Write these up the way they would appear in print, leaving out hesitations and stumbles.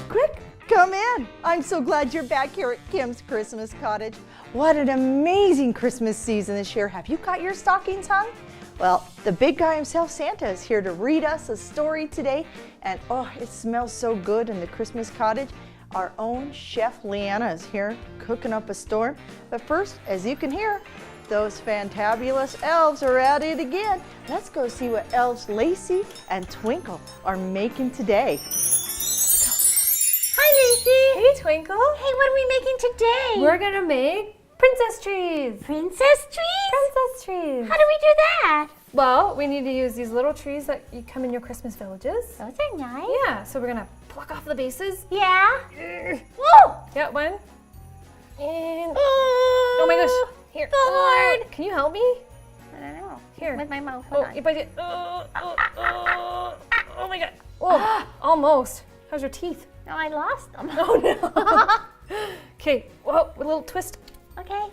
Quick, come in. I'm so glad you're back here at Kim's Christmas Cottage. What an amazing Christmas season this year. Have you got your stockings hung? Well, the big guy himself, Santa, is here to read us a story today. And oh, it smells so good in the Christmas cottage. Our own chef Liana is here cooking up a storm. But first, as you can hear, those fantabulous elves are at it again. Let's go see what elves Lacey and Twinkle are making today. Hi, Lacey. Hey, Twinkle. Hey, what are we making today? We're gonna make princess trees. Princess trees? Princess trees. How do we do that? Well, we need to use these little trees that you come in your Christmas villages. Those are nice. Yeah, so we're gonna pluck off the bases. Yeah. Woo! Yeah, one. And Oh my gosh. Here. So hard. Can you help me? I don't know. Here. With my mouth. Oh, Hold on. if I did. Oh my god. Oh, almost. How's your teeth? No, I lost them. Oh no. Okay. Whoa, a little twist. Okay.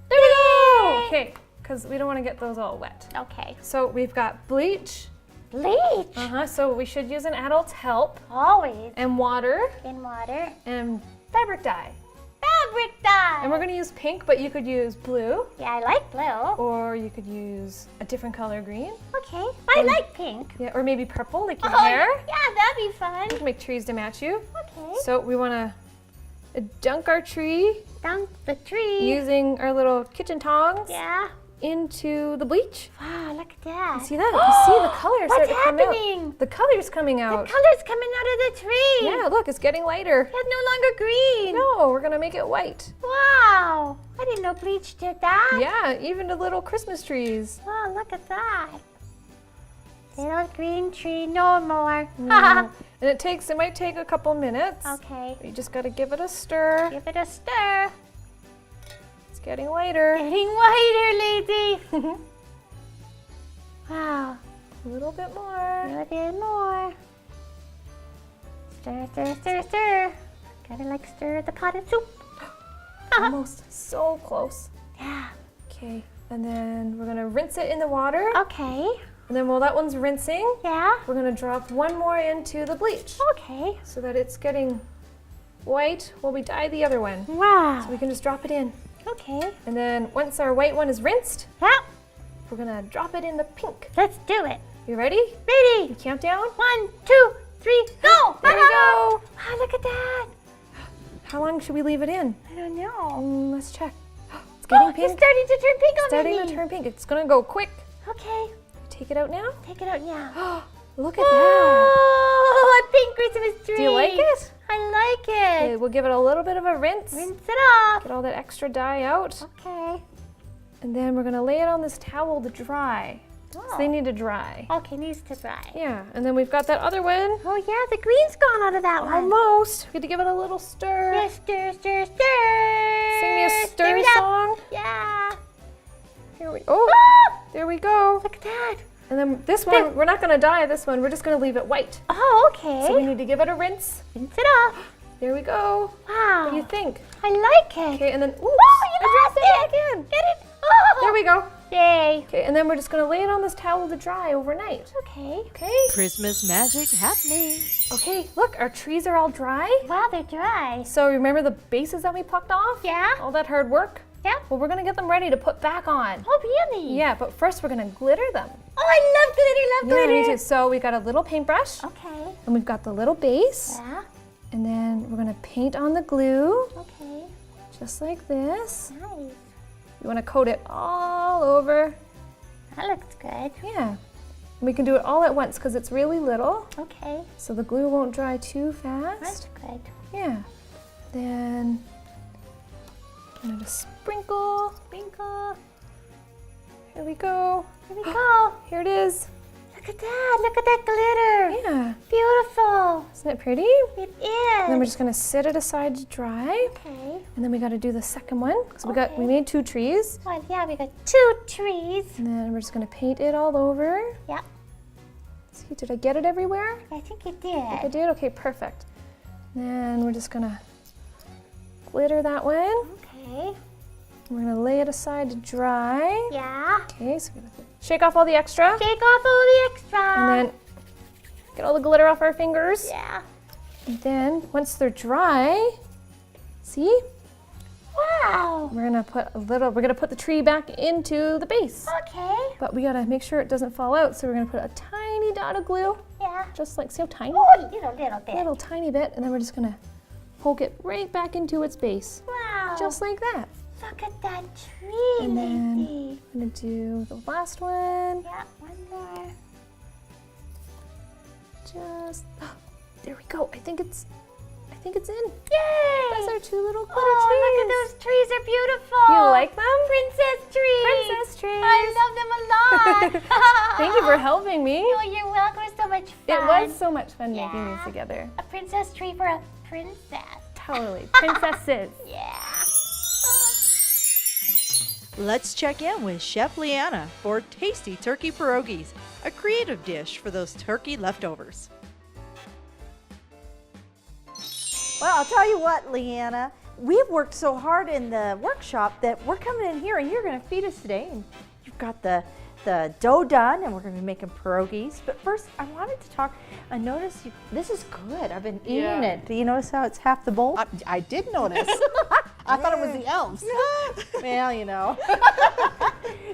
There we go. Okay, because we don't want to get those all wet. Okay. So we've got bleach. Bleach. So we should use an adult's help. Always. And water. In water. And fabric dye. Fabric dye. And we're going to use pink, but you could use blue. Yeah, I like blue. Or you could use a different color green. Okay. I like pink. Yeah, or maybe purple, like your Oh, hair. yeah, that'd be fun. Make trees to match you. Okay. So we want to dunk our tree Dunk the tree. using our little kitchen tongs Yeah. into the bleach. Wow, look at that. See that? You see the color What's starting to come happening? out. The color's coming The out. color's coming out of the tree. Yeah, look, it's getting lighter. It's no longer green. No, we're gonna make it white. Wow. I didn't know bleach did that. Yeah, even to little Christmas trees. Wow, look at that. Little green tree, no more. No. And it might take a couple minutes. Okay. You just gotta give it a stir. Give it a stir. It's getting lighter. Getting whiter, Lacey. Wow. A little bit A more. little bit more. Stir, stir, stir, stir. Gotta like stir the cottage soup. Almost so close. Yeah. Okay, and then we're gonna rinse it in the water. Okay. And then while that one's rinsing, Yeah. we're gonna drop one more into the bleach Okay. so that it's getting white while we dye the other one. Wow. So we can just drop it in. Okay. And then once our white one is rinsed, Yeah. we're gonna drop it in the pink. Let's do it. You ready? Ready. Countdown? 1, 2, 3, go! There we go. Wow, look at that. How long should we leave it in? I don't know. Let's check. It's getting It's pink. starting to turn pink on Starting to turn pink. It's gonna go quick. Okay. Take it out now. Take it out now. Look at that. Oh, a pink Christmas tree. Do you like it? I like it. Okay, we'll give it a little bit of a rinse. Rinse it off. Get all that extra dye out. Okay. And then we're gonna lay it on this towel to dry. So they need to dry. Okay, needs to dry. Yeah, and then we've got that other one. Oh yeah, the green's gone out of that one. Almost. We had to give it a little stir. Yeah, stir, stir, stir. Sing me a Stir stir it up. song. Yeah. Here we Oh, Ah, there we go. look at that. And then this one, we're not gonna dye this one. We're just gonna leave it white. Oh, okay. So we need to give it a rinse. Rinse it off. There we go. Wow. What do you think? I like it. Okay, and then oops, Oh, you I dropped lost it back in. Get it? Oh. There we go. Yay. Okay, and then we're just gonna lay it on this towel to dry overnight. Okay. Okay. Christmas magic happening. Okay, look, our trees are all dry. Wow, they're dry. So remember the bases that we plucked off? Yeah. All that hard work? Yeah. Well, we're gonna get them ready to put back on. Oh, really? Yeah, but first we're gonna glitter them. Oh, I love glitter, love Yeah, me glitter. too. So we got a little paintbrush, Okay. and we've got the little base, Yeah. and then we're gonna paint on the glue, Okay. just like this. Nice. You wanna coat it all over. That looks good. Yeah. And we can do it all at once because it's really little, Okay. so the glue won't dry too That's fast. good. Yeah. Then I'm gonna just sprinkle. Sprinkle. Here we go. Here we go. Here it is. Look at that. Look at that glitter. Yeah. Beautiful. Isn't it pretty? It And then we're is. just gonna set it aside to dry. Okay. And then we gotta do the second one. So we Okay. made 2 trees. Well, yeah, we got 2 trees. And then we're just gonna paint it all over. Yeah. See, did I get it everywhere? I think it I did. did? Okay, perfect. Then we're just gonna glitter that one. Okay. We're gonna lay it aside to dry. Yeah. Okay, so we're gonna Shake off all the extra. Shake off all the extra. And then get all the glitter off our fingers. Yeah. And then once they're dry, see? Wow. We're gonna put the tree back into the base. Okay. But we gotta make sure it doesn't fall out, so we're gonna put a tiny dot of glue. Yeah. Just like, see how tiny? Oh, little bit. Little tiny bit, and then we're just gonna poke it right back into its base. Wow. Just like that. Look at that tree, And then Lacey. I'm gonna do the last one. Yeah, one more. Just, there we go. I think it's in. Yay! Those are two little glitter Oh, trees. look at those trees. They're beautiful. You like them? Princess trees. Princess trees. I love them a lot. Thank you for helping me. Oh, you're welcome. It was so much fun. It was so much fun making these Yeah. together. A princess tree for a princess. Totally. Princesses. Yeah. Let's check in with Chef Liana for tasty turkey pierogies, a creative dish for those turkey leftovers. Well, I'll tell you what, Liana, we've worked so hard in the workshop that we're coming in here and you're going to feed us today. And you've got the dough done and we're going to be making pierogies. But first, I wanted to talk. I noticed this is good. I've been eating it. Do you notice how it's half the bowl? I did notice. I thought it was the elves. Well, you know.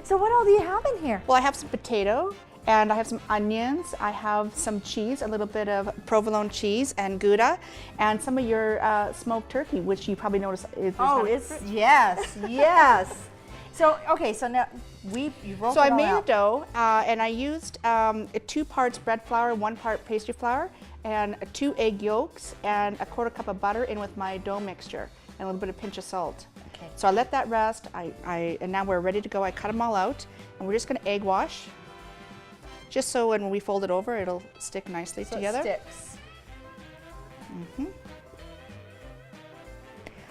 So what all do you have in here? Well, I have some potato, and I have some onions. I have some cheese, a little bit of provolone cheese and Gouda, and some of your smoked turkey, which you probably noticed is. Yes. So okay, so now you rolled So it I all made out. a dough, and I used 2 parts bread flour, 1 part pastry flour, and 2 egg yolks, and a 1/4 cup of butter in with my dough mixture, and a little bit of pinch of salt. Okay. So I let that rest. And now we're ready to go. I cut them all out, and we're just going to egg wash, just so when we fold it over, it'll stick nicely So together. it sticks.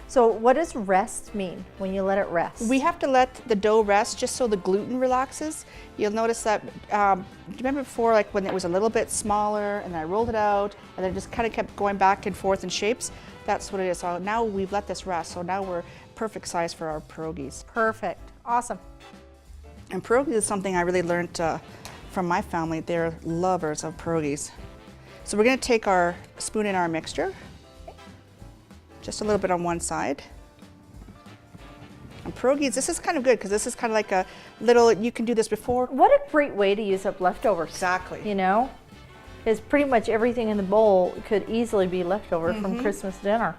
So what does rest mean when you let it rest? We have to let the dough rest just so the gluten relaxes. You'll notice that, do you remember before, like when it was a little bit smaller and then I rolled it out and then it just kind of kept going back and forth in shapes? That's what it is. So now we've let this rest, so now we're perfect size for our pierogies. Perfect. Awesome. And pierogies is something I really learned from my family. They're lovers of pierogies. So we're going to take our spoon in our mixture, just a little bit on one side. And pierogies, this is kind of good because this is kind of like a little, you can do this before. What a great way to use up leftovers. Exactly. You know? Because pretty much everything in the bowl could easily be leftover from Christmas dinner.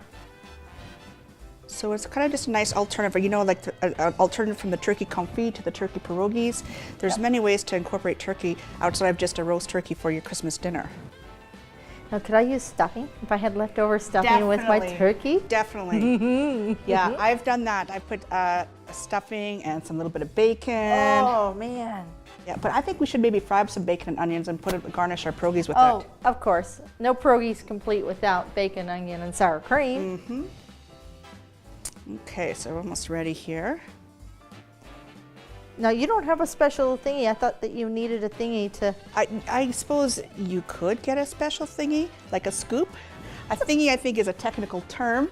So it's kind of just a nice alternative, you know, like an alternative from the turkey confit to the turkey pierogies. There's many ways to incorporate turkey outside of just a roast turkey for your Christmas dinner. Now, could I use stuffing if I had leftover stuffing with my Definitely. turkey? Definitely. Yeah, I've done that. I put stuffing and some little bit of bacon. Oh, man. Yeah, but I think we should maybe fry up some bacon and onions and garnish our pierogies with Oh, it. of course. No pierogies complete without bacon, onion, and sour cream. Okay, so we're almost ready here. Now, you don't have a special thingy. I thought that you needed a thingy to... I suppose you could get a special thingy, like a scoop. A thingy, I think, is a technical term.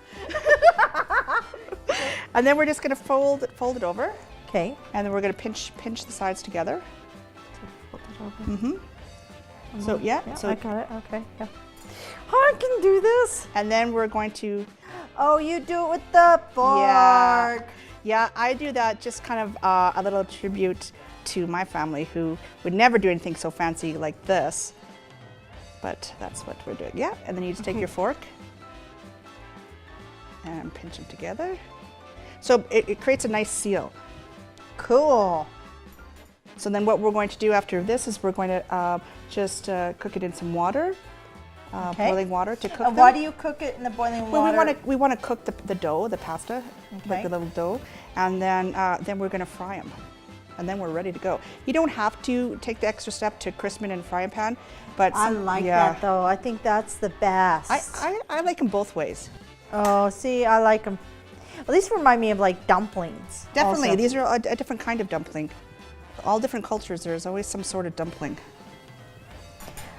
And then we're just going to fold it over, Okay. and then we're going to pinch the sides together. So yeah, Yeah, so I got it. Okay. Yeah. I can do this. and then we're going to Oh, you do it with the fork. Yeah, I do that just kind of a little tribute to my family who would never do anything so fancy like this. But that's what we're doing. Yeah, and then you just take your fork and pinch them together. So it creates a nice seal. Cool. So then what we're going to do after this is we're going to just cook it in some water, Okay. boiling water to cook them. Why do you cook it in the boiling Well, water? we want to cook the dough, the pasta, Okay. like the little dough, and then we're going to fry them, and then we're ready to go. You don't have to take the extra step to crisp them in a frying pan, but I like that though. I think that's the best. I like them both ways. Oh, see, I like them. Well, these remind me of like dumplings. Definitely, also. these are a different kind of dumpling. All different cultures, there's always some sort of dumpling.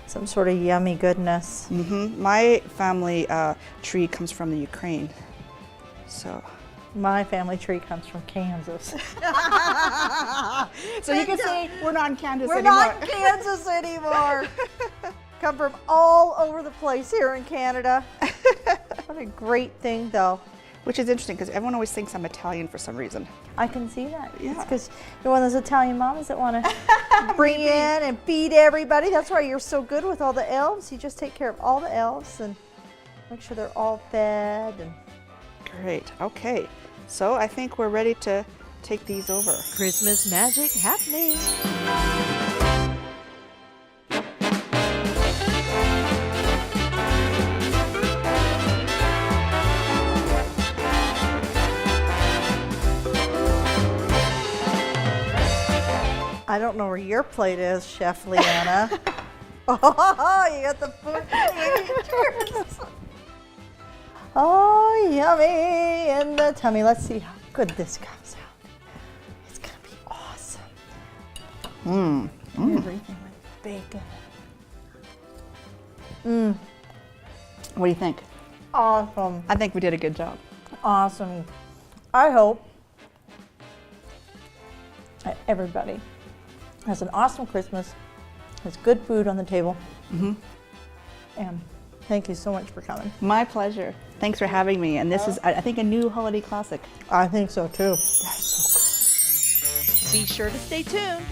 Some sort of yummy goodness. My family tree comes from the Ukraine, so My family tree comes from Kansas. So you can say we're not in Kansas We're anymore. not in Kansas anymore. Come from all over the place here in Canada. What a great thing, though. Which is interesting because everyone always thinks I'm Italian for some reason. I can see that. Yeah. It's because you're one of those Italian moms that want to bring in and feed everybody. That's why you're so good with all the elves. You just take care of all the elves and make sure they're all fed. And Great. Okay. So I think we're ready to take these over. Christmas magic happening. I don't know where your plate is, Chef Liana. Oh, you got the food. Oh, yummy in the tummy. Let's see how good this comes out. It's gonna be awesome. Everything with bacon. What do you think? Awesome. I think we did a good job. Awesome. I hope that everybody has an awesome Christmas, has good food on the table. And thank you so much for coming. My pleasure. Thanks for having me. And this is, I think, a new holiday classic. I think so too. Be sure to stay tuned.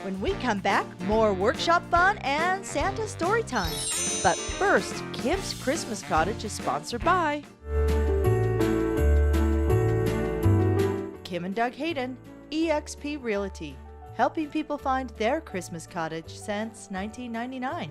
When we come back, more workshop fun and Santa story time. But first, Kim's Christmas Cottage is sponsored by Kim and Doug Hayden, eXp Realty, helping people find their Christmas cottage since 1999.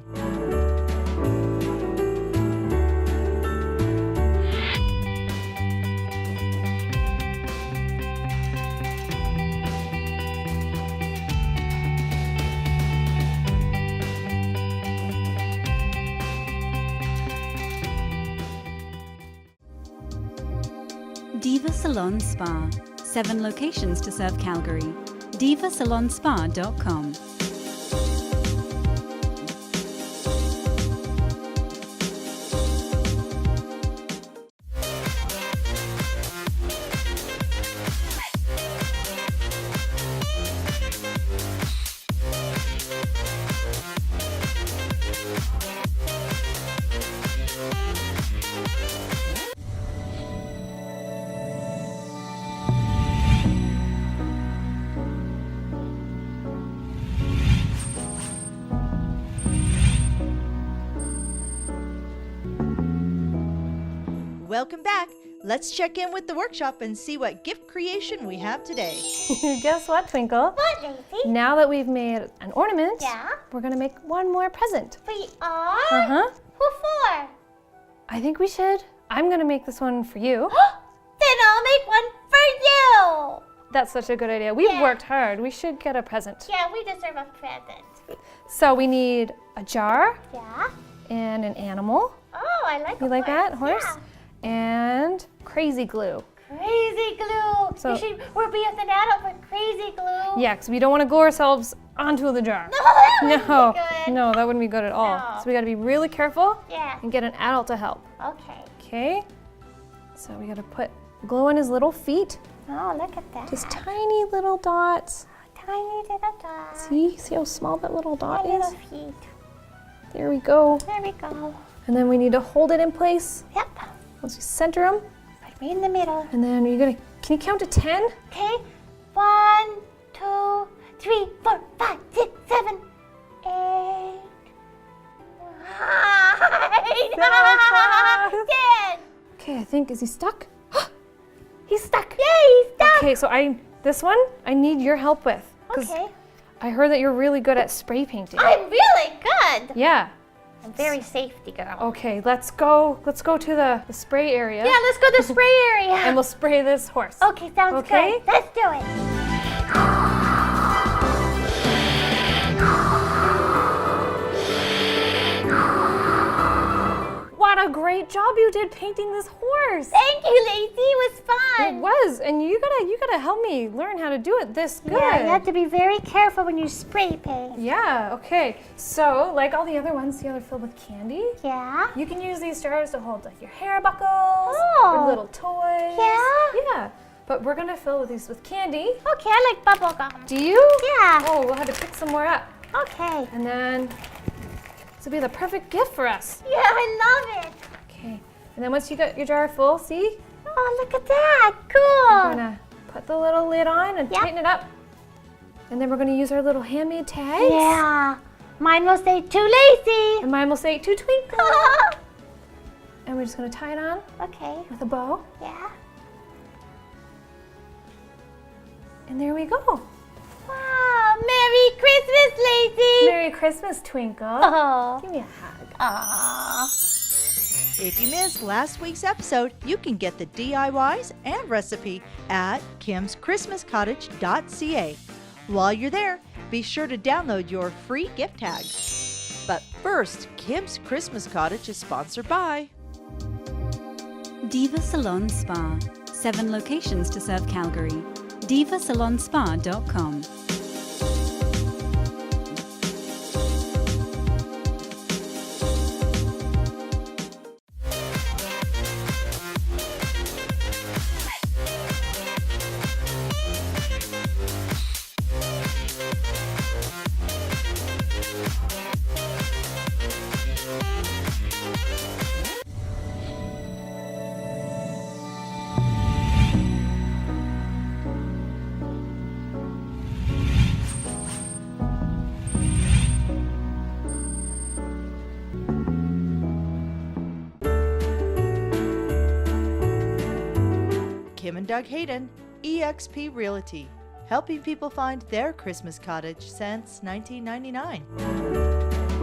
Diva Salon Spa. 7 locations to serve Calgary. divasalonspa.com. Welcome back. Let's check in with the workshop and see what gift creation we have today. Guess what, Twinkle? What, Lacey? Now that we've made an ornament, Yeah? we're gonna make one more present. We are? Uh-huh. Who for? I think we should. I'm gonna make this one for you. Then I'll make one for you. That's such a good idea. We've Yeah. worked hard. We should get a present. Yeah, we deserve a present. So we need a jar Yeah? and an animal. Oh, I like You a like that, horse? Yeah. And crazy glue. Crazy glue. So- We'll be with an adult with crazy glue. Yeah, because we don't want to glue ourselves onto the jar. No, that wouldn't No, be good. no, that wouldn't be good at all. No. So we got to be really careful Yeah. and get an adult to help. Okay. Okay? So we got to put glue on his little feet. Oh, look at that. Just tiny little dots. Tiny little dot. See how small that little dot Tiny is? little feet. There we go. There we go. And then we need to hold it in place. Yep. Once you center them, Right in the middle. and then you're gonna. Can you count to 10? Okay. 1, 2, 3, 4, 5, 6, 7, 8, 9, 10. Okay, I think is he stuck? He's stuck. Yay, he's stuck. Okay, so this one I need your help with. 'Cause Okay. I heard that you're really good at spray painting. I'm really good. Yeah. I'm very safety girl. Okay, let's go to the spray area. Yeah, let's go to the spray area. And we'll spray this horse. Okay, sounds Okay. good. Let's do it. What a great job you did painting this horse. Thank you, Lacey. It was fun. It was, and you gotta help me learn how to do it this good. Yeah, you have to be very careful when you spray paint. Yeah, okay. So, like all the other ones, see how they're filled with candy? Yeah. You can use these jars to hold like your hair buckles Oh. or little toys. Yeah? Yeah. But we're gonna fill these with candy. Okay, I like bubble gum. Do you? Yeah. Oh, we'll have to pick some more up. Okay. And then this will be the perfect gift for us. Yeah, I love it. Okay. And then once you got your jar full, see? Oh, look at that. We're Cool. gonna put the little lid on and Yep. tighten it up. And then we're gonna use our little handmade tags. Yeah. Mine will say too lazy. And mine will say to Twinkle. And we're just gonna tie it on Okay. with a bow. Yeah. And there we go. Wow. Merry Christmas, Lazy. Merry Christmas, Twinkle. Oh. Give me a hug. Aw. If you missed last week's episode, you can get the DIYs and recipe at kimschristmascottage.ca. While you're there, be sure to download your free gift tags. But first, Kim's Christmas Cottage is sponsored by Diva Salon Spa. 7 locations to serve Calgary. divasalonspa.com. Kim and Doug Hayden, eXp Realty, helping people find their Christmas cottage since 1999.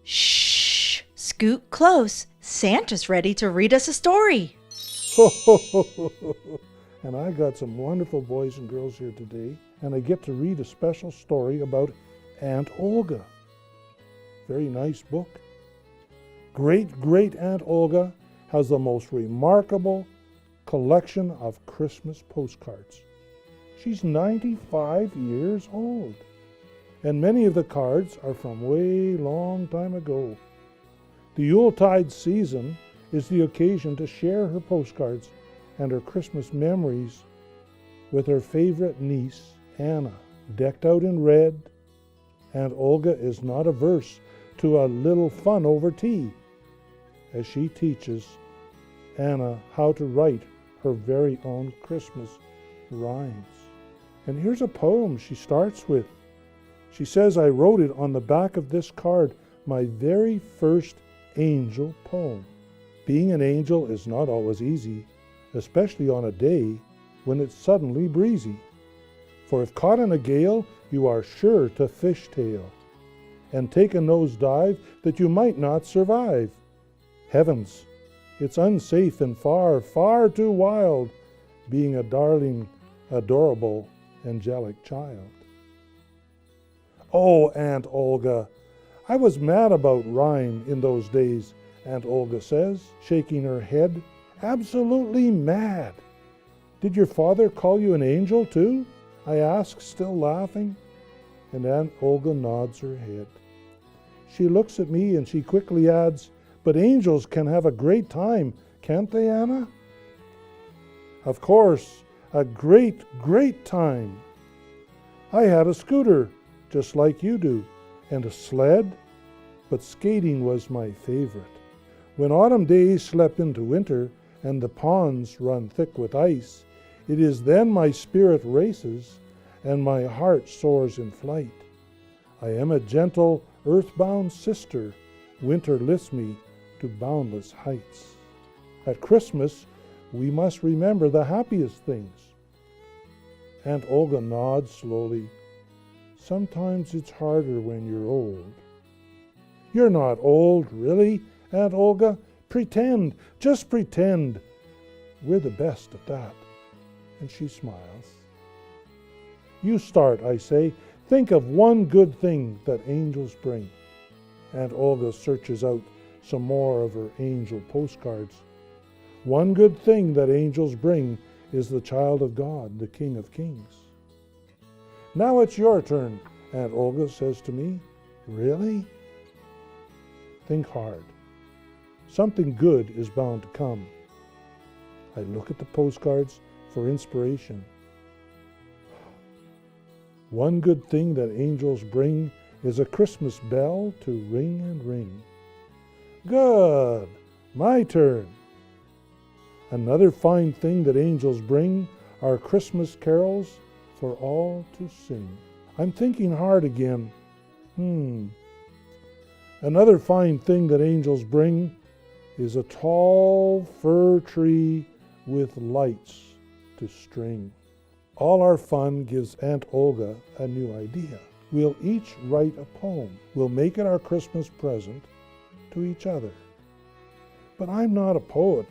Shh! Scoot close. Santa's ready to read us a story. And I got some wonderful boys and girls here today, and I get to read a special story about Aunt Olga. Very nice book. Great Aunt Olga has the most remarkable collection of Christmas postcards. She's 95 years old, and many of the cards are from way long time ago. The Yuletide season is the occasion to share her postcards and her Christmas memories with her favorite niece, Anna. Decked out in red, Aunt Olga is not averse to a little fun over tea as she teaches Anna how to write her very own Christmas rhymes. And here's a poem she starts with. She says, I wrote it on the back of this card, my very first angel poem. Being an angel is not always easy, especially on a day when it's suddenly breezy. For if caught in a gale, you are sure to fishtail and take a nosedive that you might not survive. Heavens, it's unsafe and far too wild, being a darling, adorable, angelic child. Oh, Aunt Olga, I was mad about rhyme in those days, Aunt Olga says, shaking her head. Absolutely mad. Did your father call you an angel too? I ask, still laughing. And Aunt Olga nods her head. She looks at me and she quickly adds, but angels can have a great time, can't they, Anna? Of course, a great time. I had a scooter, just like you do, and a sled, but skating was my favorite. When autumn days slip into winter and the ponds run thick with ice, it is then my spirit races and my heart soars in flight. I am a gentle, earthbound sister. Winter lifts me to boundless heights. At Christmas, we must remember the happiest things. Aunt Olga nods slowly. Sometimes it's harder when you're old. You're not old, really, Aunt Olga. Pretend, just pretend. We're the best at that. And she smiles. You start, I say. Think of one good thing that angels bring. Aunt Olga searches out some more of her angel postcards. One good thing that angels bring is the child of God, the King of Kings. Now it's your turn, Aunt Olga says to me. Really? Think hard. Something good is bound to come. I look at the postcards for inspiration. One good thing that angels bring is a Christmas bell to ring and ring. Good! My turn. Another fine thing that angels bring are Christmas carols for all to sing. I'm thinking hard again. Another fine thing that angels bring is a tall fir tree with lights to string. All our fun gives Aunt Olga a new idea. We'll each write a poem. We'll make it our Christmas present to each other. But I'm not a poet,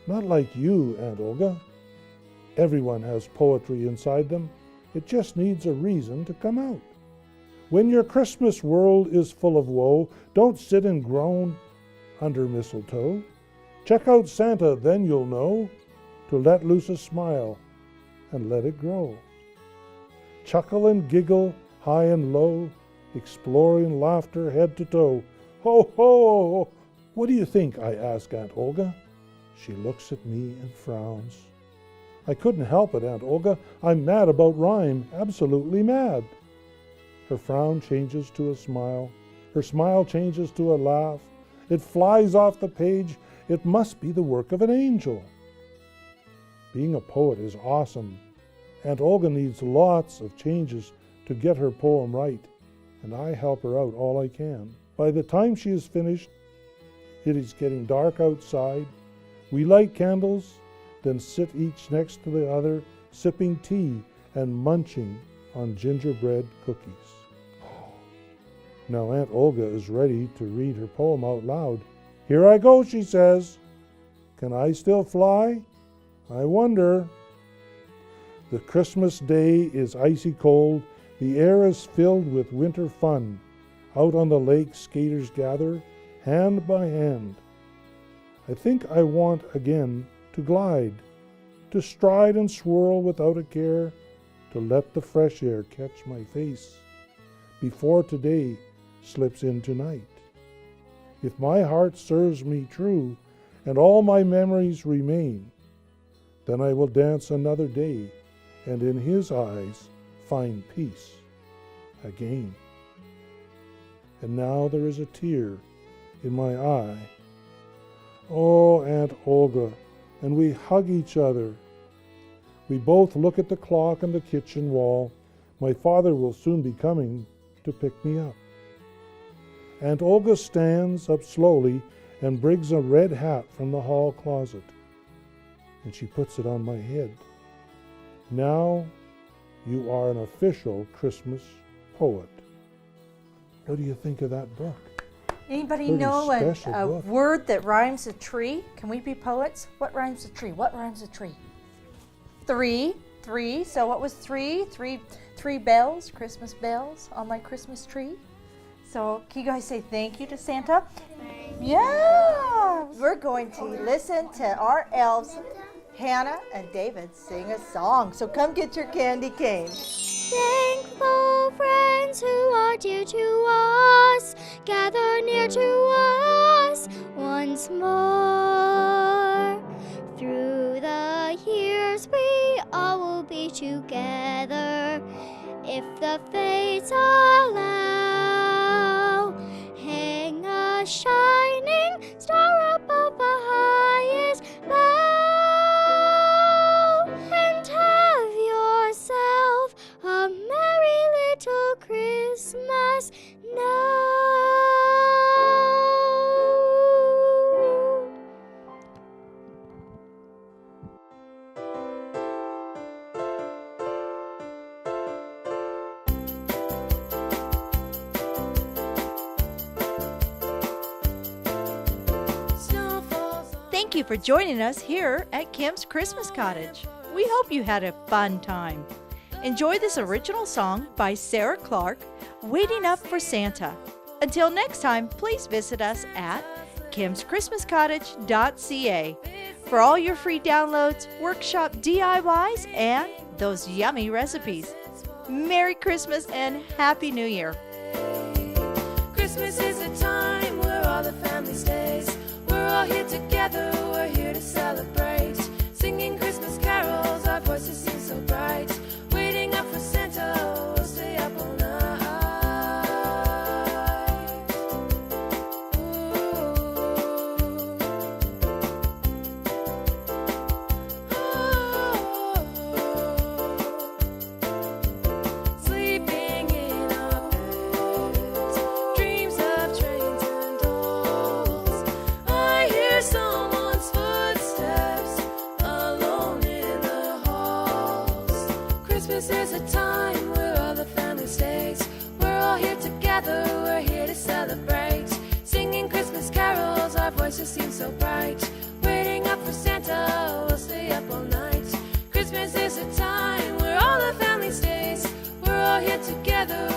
not like you, Aunt Olga. Everyone has poetry inside them. It just needs a reason to come out. When your Christmas world is full of woe, don't sit and groan under mistletoe. Check out Santa, then you'll know to let loose a smile and let it grow. Chuckle and giggle high and low, exploring laughter head to toe. Ho, ho! What do you think? I ask Aunt Olga. She looks at me and frowns. I couldn't help it, Aunt Olga. I'm mad about rhyme, absolutely mad. Her frown changes to a smile. Her smile changes to a laugh. It flies off the page. It must be the work of an angel. Being a poet is awesome. Aunt Olga needs lots of changes to get her poem right, and I help her out all I can. By the time she is finished, it is getting dark outside. We light candles, then sit each next to the other, sipping tea and munching on gingerbread cookies. Now Aunt Olga is ready to read her poem out loud. Here I go, she says. Can I still fly? I wonder. The Christmas day is icy cold. The air is filled with winter fun. Out on the lake, skaters gather, hand by hand. I think I want again to glide, to stride and swirl without a care, to let the fresh air catch my face before today slips in tonight. If my heart serves me true and all my memories remain, then I will dance another day and in his eyes find peace again. And now there is a tear in my eye. Oh, Aunt Olga, and we hug each other. We both look at the clock on the kitchen wall. My father will soon be coming to pick me up. Aunt Olga stands up slowly and brings a red hat from the hall closet, and she puts it on my head. Now you are an official Christmas poet. What do you think of that book? Anybody Pretty know a special book. word that rhymes a tree? Can we be poets? What rhymes a tree? What rhymes a tree? Three. So what was three? Three bells, Christmas bells on my Christmas tree. So can you guys say thank you to Santa? Yeah. We're going to listen to our elves, Hannah and David, sing a song. So come get your candy cane. Thankful friends who are dear to us, gather near to us once more. Through the years we all will be together, if the fates allow. Hang a shining star above the highest bough, and have yourself a merry little Christmas now. Thank you for joining us here at Kim's Christmas Cottage. We hope you had a fun time. Enjoy this original song by Sarah Clark, Waiting Up for Santa. Until next time, please visit us at kimschristmascottage.ca for all your free downloads, workshop DIYs, and those yummy recipes. Merry Christmas and Happy New Year. Christmas is a time where all the family stays. We're all here together, we're here to celebrate. Singing Christmas carols, our voices seem so bright. Waiting up for Santa, we'll stay up all night. Sleeping in our beds, dreams of trains and dolls. I hear someone's footsteps alone in the halls. Christmas is a time where all the family stays. We're all here together, we're here to celebrate. Singing Christmas carols, our voices seem so bright. Waiting up for Santa, we'll stay up all night. Christmas is a time where all the family stays. We're all here together,